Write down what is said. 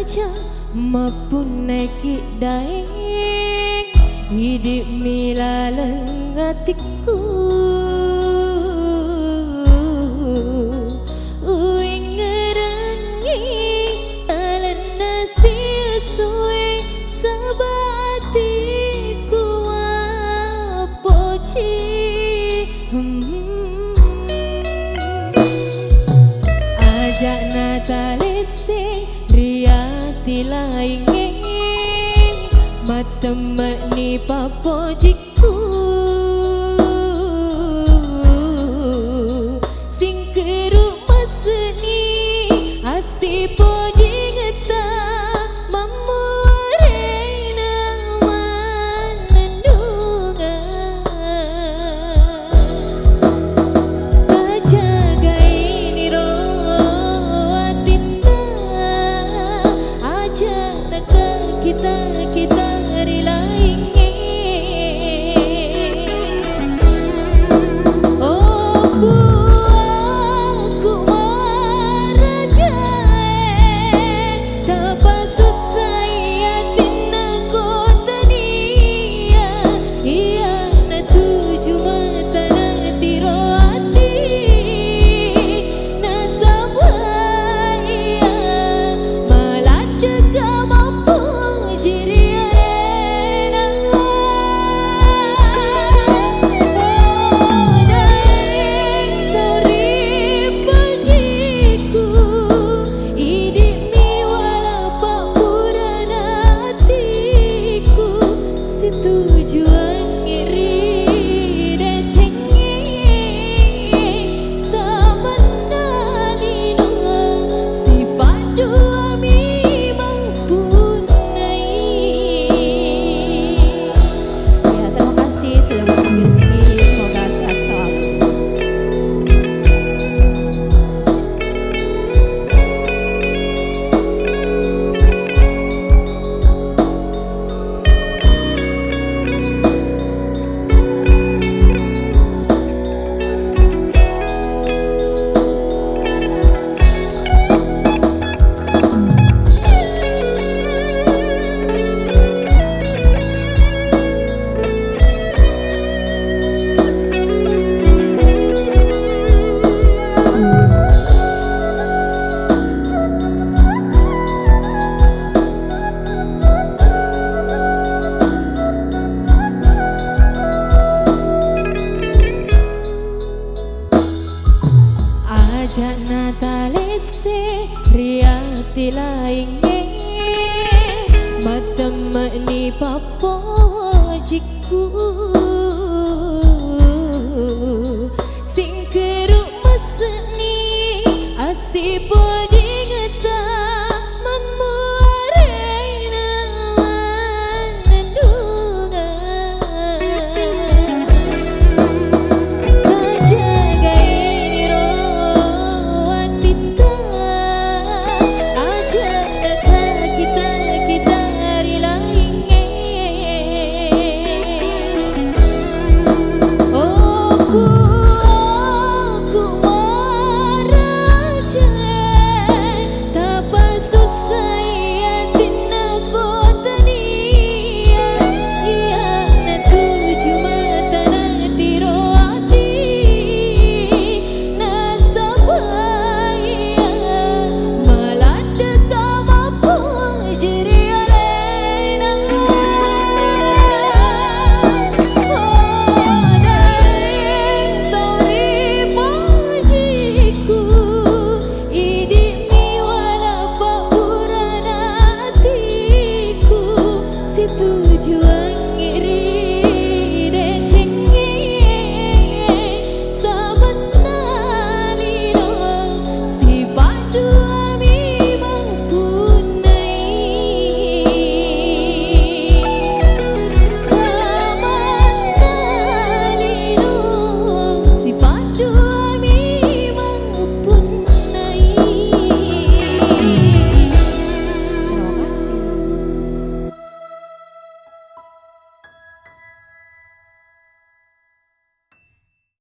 aja mapun naik daeng hidup mila lengatiku uing ngerangi alana siusuwe sabatiku apoci ajak natalese riati lainge matemani papojiku sing keru meseni asi poji ngeta mamurena manandunga kajagaini ro atinda aja taka kita rilainge oh aku marajae tapasus saya tinna kotania iya na tuju mata na tiro ati na sabaya malada ka mampu jiri arena oh daeng tori pajiku idimi wala purana hatiku si tujuan ngiri dan cengeng sama nalino si padu ami maupun naik. Ya, terima kasih sudah berhadir sini. Semoga sehat selalu. Ajak natalese riati lainge matemani papojiku sing keru meseni asi poji ngeta mamurena manandunga kajagaini ro atinda aja naka kita rilainge oh aku marajae tapasus saya tinna kotania iya na tuju mata na tiro ati na sabaya malada ka mampu jiri arena oh daeng tori pajiku idimi wala purana hatiku si tujuan ngiri